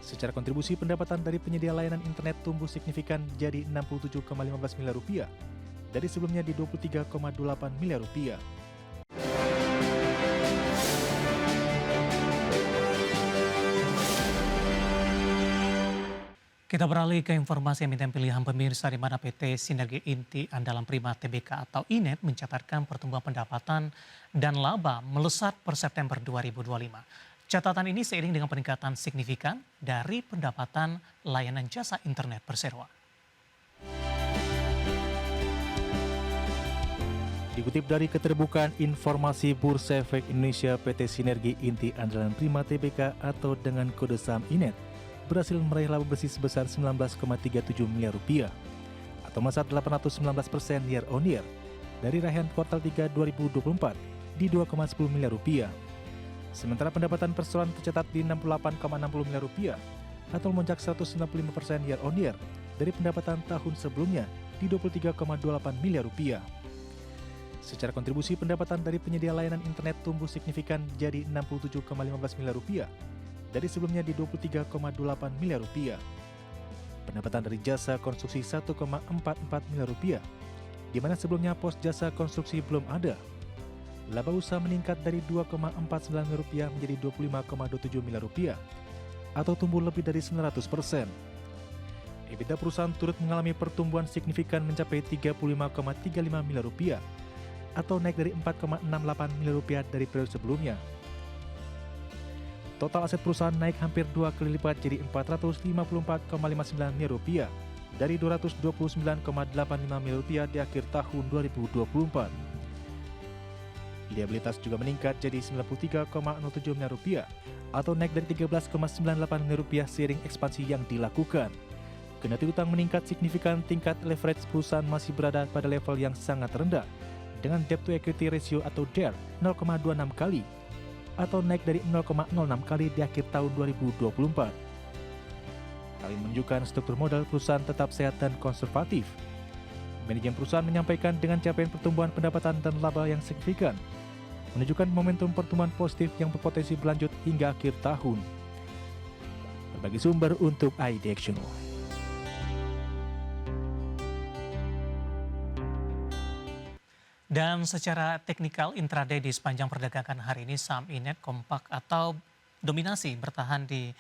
Secara kontribusi pendapatan dari penyedia layanan internet tumbuh signifikan jadi 67,15 miliar rupiah dari sebelumnya di 23,8 miliar rupiah. Kita beralih ke informasi emiten pilihan pemirsa di mana PT Sinergi Inti Andalan Prima Tbk atau INET mencatatkan pertumbuhan pendapatan dan laba melesat per September 2025. Catatan ini seiring dengan peningkatan signifikan dari pendapatan layanan jasa internet bersewa. Dikutip dari keterbukaan informasi Bursa Efek Indonesia, PT Sinergi Inti Andalan Prima Tbk atau dengan kode saham INET berhasil meraih laba bersih sebesar 19,37 miliar rupiah atau melesat 819% year on year dari raihan kuartal 3 2024 di 2,10 miliar rupiah. Sementara pendapatan perseroan tercatat di 68,60 miliar rupiah atau melonjak 195% year on year dari pendapatan tahun sebelumnya di 23,28 miliar rupiah. Secara kontribusi pendapatan dari penyedia layanan internet tumbuh signifikan jadi 67,15 miliar rupiah dari sebelumnya di 23,8 miliar rupiah. Pendapatan dari jasa konstruksi 1,44 miliar rupiah, di mana sebelumnya pos jasa konstruksi belum ada. Laba usaha meningkat dari 2,49 miliar rupiah menjadi 25,27 miliar rupiah, atau tumbuh lebih dari 900%. EBITDA perusahaan turut mengalami pertumbuhan signifikan mencapai 35,35 miliar rupiah, atau naik dari 4,68 miliar rupiah dari periode sebelumnya. Total aset perusahaan naik hampir 2 kali lipat jadi 454,59 miliar rupiah dari 229,85 miliar rupiah di akhir tahun 2024. Liabilitas juga meningkat jadi 93,07 miliar rupiah atau naik dari 13,98 miliar rupiah seiring ekspansi yang dilakukan. Kendati utang meningkat signifikan, tingkat leverage perusahaan masih berada pada level yang sangat rendah dengan debt to equity ratio atau DER 0,26 kali atau naik dari 0,06 kali di akhir tahun 2024. Hal ini menunjukkan struktur modal perusahaan tetap sehat dan konservatif. Manajemen perusahaan menyampaikan dengan capaian pertumbuhan pendapatan dan laba yang signifikan, menunjukkan momentum pertumbuhan positif yang berpotensi berlanjut hingga akhir tahun. Berbagi sumber untuk IDX Channel. Dan secara teknikal intraday di sepanjang perdagangan hari ini saham INET kompak atau dominasi bertahan di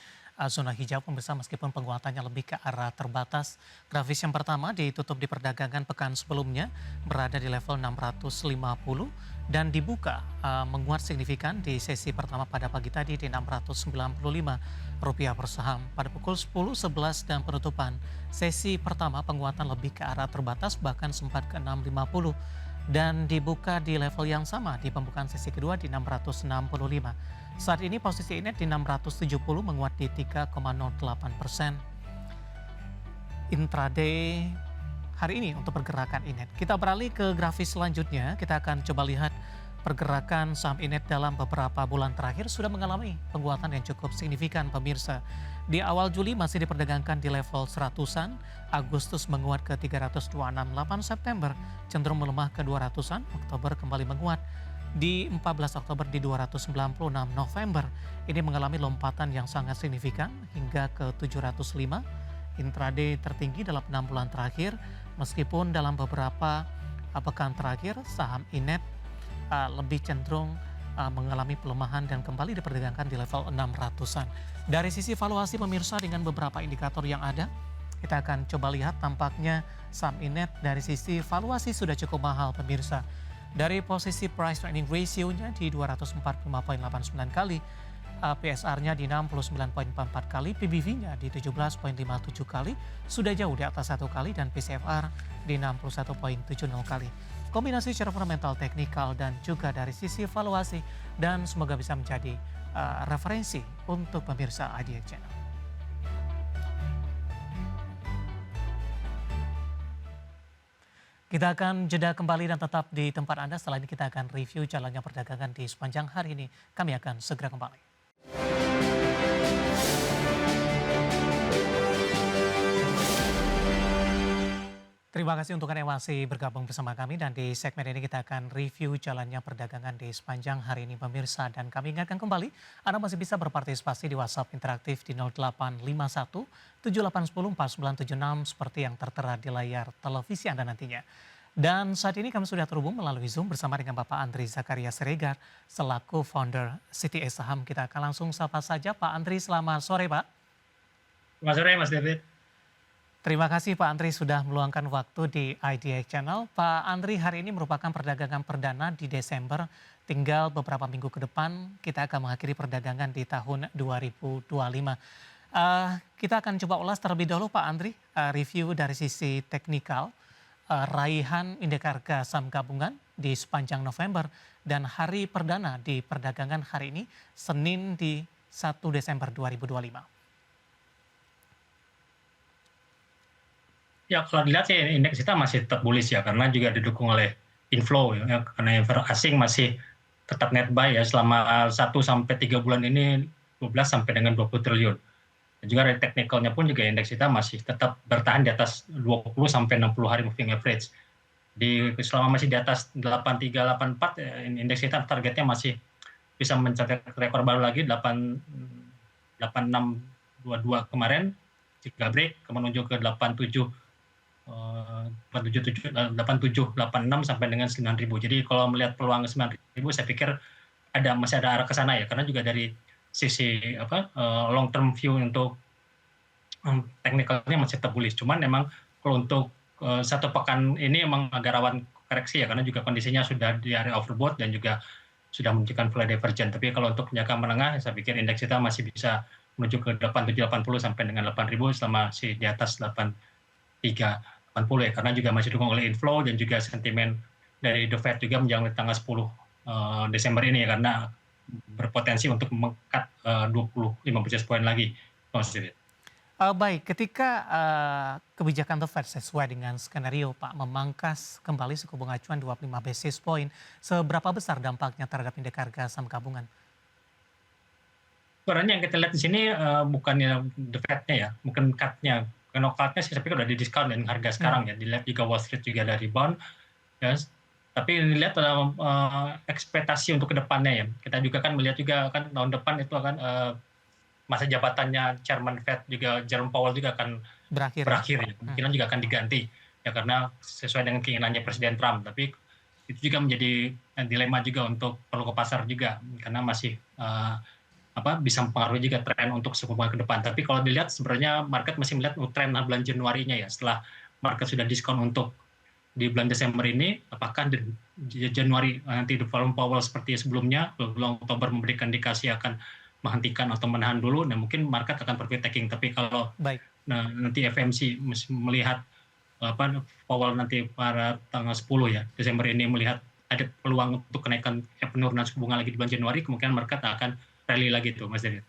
zona hijau pemirsa meskipun penguatannya lebih ke arah terbatas. Grafis yang pertama ditutup di perdagangan pekan sebelumnya berada di level 650 dan dibuka menguat signifikan di sesi pertama pada pagi tadi di Rp695 per saham. Pada pukul 10, 11 dan penutupan sesi pertama penguatan lebih ke arah terbatas bahkan sempat ke 650 dan dibuka di level yang sama di pembukaan sesi kedua di 665. Saat ini posisi INET di 670 menguat di 3,08%. Intraday hari ini untuk pergerakan INET. Kita beralih ke grafis selanjutnya, kita akan coba lihat pergerakan saham INET dalam beberapa bulan terakhir sudah mengalami penguatan yang cukup signifikan pemirsa. Di awal Juli masih diperdagangkan di level 100-an, Agustus menguat ke 326, 8 September cenderung melemah ke 200-an, Oktober kembali menguat di 14 Oktober di 296, November ini mengalami lompatan yang sangat signifikan hingga ke 705. Intraday tertinggi dalam 6 bulan terakhir, meskipun dalam beberapa pekan terakhir saham INET lebih cenderung mengalami pelemahan dan kembali diperdagangkan di level 600-an. Dari sisi valuasi pemirsa dengan beberapa indikator yang ada, kita akan coba lihat tampaknya saham INET dari sisi valuasi sudah cukup mahal pemirsa. Dari posisi price to earning ratio-nya di 245,89 kali, PSR-nya di 69,44 kali, PBV-nya di 17,57 kali, sudah jauh di atas 1 kali dan PCFR di 61,70 kali. Kombinasi secara fundamental, teknikal, dan juga dari sisi valuasi, dan semoga bisa menjadi referensi untuk pemirsa IDX Channel. Kita akan jeda kembali dan tetap di tempat Anda. Setelah ini kita akan review jalannya perdagangan di sepanjang hari ini. Kami akan segera kembali. Terima kasih untuk Anda yang masih bergabung bersama kami dan di segmen ini kita akan review jalannya perdagangan di sepanjang hari ini pemirsa. Dan kami ingatkan kembali, Anda masih bisa berpartisipasi di WhatsApp interaktif di 0851 7810 4976 seperti yang tertera di layar televisi Anda nantinya. Dan saat ini kami sudah terhubung melalui Zoom bersama dengan Bapak Andri Zakaria Siregar selaku founder CTS Saham. Kita akan langsung sapa saja Pak Andri, selamat sore Pak. Selamat sore Mas David. Terima kasih Pak Andri sudah meluangkan waktu di IDX Channel. Pak Andri, hari ini merupakan perdagangan perdana di Desember. Tinggal beberapa minggu ke depan kita akan mengakhiri perdagangan di tahun 2025. Kita akan coba ulas terlebih dahulu Pak Andri, review dari sisi teknikal, raihan indeks harga saham gabungan di sepanjang November dan hari perdana di perdagangan hari ini, Senin di 1 Desember 2025. Ya kalau dilihat sih indeks kita masih tetap bullish ya karena juga didukung oleh inflow ya, karena investor asing masih tetap net buy ya selama 1 sampai 3 bulan ini 12 sampai dengan 20 triliun. Dan juga dari teknikalnya pun juga indeks kita masih tetap bertahan di atas 20 sampai 60 hari moving average. Selama masih di atas 83 84 indeks kita targetnya masih bisa mencatat rekor baru lagi 8622 kemarin jika break menuju ke 8786 sampai dengan 9000. Jadi kalau melihat peluang 9000 saya pikir masih ada arah ke sana ya karena juga dari sisi long term view untuk teknikalnya masih tetap bullish. Cuman memang kalau untuk satu pekan ini emang agak rawan koreksi ya karena juga kondisinya sudah di area overbought dan juga sudah menunjukkan flat divergent. Tapi kalau untuk jangka menengah saya pikir indeks kita masih bisa menuju ke 8780 sampai dengan 8000 selama di atas 8380 ya karena juga masih didukung oleh inflow dan juga sentimen dari The Fed juga menjelang tanggal 10 Desember ini ya karena berpotensi untuk meng-cut 25 basis point lagi. Baik, ketika kebijakan The Fed sesuai dengan skenario Pak memangkas kembali suku bunga acuan 25 basis point, seberapa besar dampaknya terhadap indeks harga saham gabungan? Sebenarnya yang kita lihat di sini bukannya The Fed-nya ya, mungkin cut-nya. Karena cut-nya sih saya pikir udah di diskon dan harga sekarang ya. Dilihat juga Wall Street juga dari bond. Ya. Tapi dilihat dalam ekspektasi untuk kedepannya ya. Kita juga kan melihat juga kan tahun depan itu akan masa jabatannya Chairman Fed juga Jerome Powell juga akan berakhir ya. Kemungkinan juga akan diganti ya karena sesuai dengan keinginannya Presiden Trump. Tapi itu juga menjadi dilema juga untuk perlu ke pasar juga karena masih bisa mempengaruhi juga tren untuk suku bunga ke depan. Tapi kalau dilihat sebenarnya market masih melihat tren bulan Januarinya ya. Setelah market sudah diskon untuk di bulan Desember ini, apakah di Januari nanti Jerome Powell seperti sebelumnya, bulan Oktober memberikan indikasi akan menghentikan atau menahan dulu, nah mungkin market akan profit taking. Tapi kalau nanti FMC melihat Powell nanti pada tanggal 10 ya Desember ini melihat ada peluang untuk kenaikan penurunan suku bunga lagi di bulan Januari, kemungkinan market akan rally lagi tuh Mas David.